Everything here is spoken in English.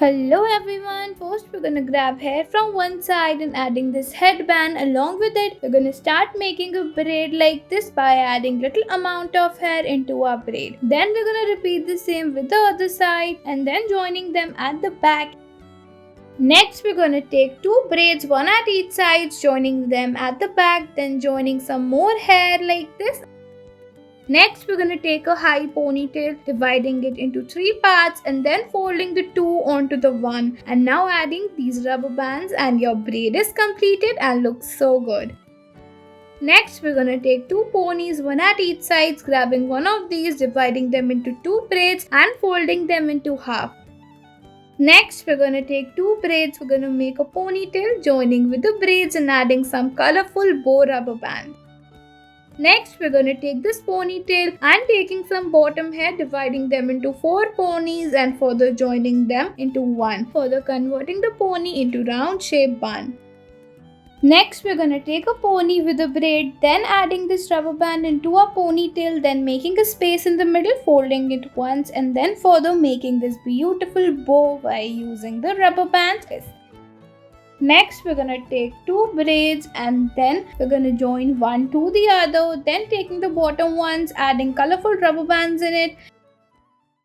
Hello everyone, first we're gonna grab hair from one side and adding this headband. Along with it, we're gonna start making a braid like this by adding little amount of hair into our braid. Then we're gonna repeat the same with the other side and then joining them at the back. Next we're gonna take two braids, one at each side, joining them at the back, then joining some more hair like this. Next, we're going to take a high ponytail, dividing it into three parts and then folding the two onto the one. And now adding these rubber bands and your braid is completed and looks so good. Next, we're going to take two ponies, one at each side, grabbing one of these, dividing them into two braids and folding them into half. Next, we're going to take two braids, we're going to make a ponytail, joining with the braids and adding some colorful bow rubber band. Next, we're going to take this ponytail and taking some bottom hair, dividing them into 4 ponies and further joining them into one, further converting the pony into round shaped bun. Next, we're going to take a pony with a braid, then adding this rubber band into a ponytail, then making a space in the middle, folding it once and then further making this beautiful bow by using the rubber bands. Next, we're gonna take two braids and then we're gonna join one to the other, then taking the bottom ones, adding colorful rubber bands in it,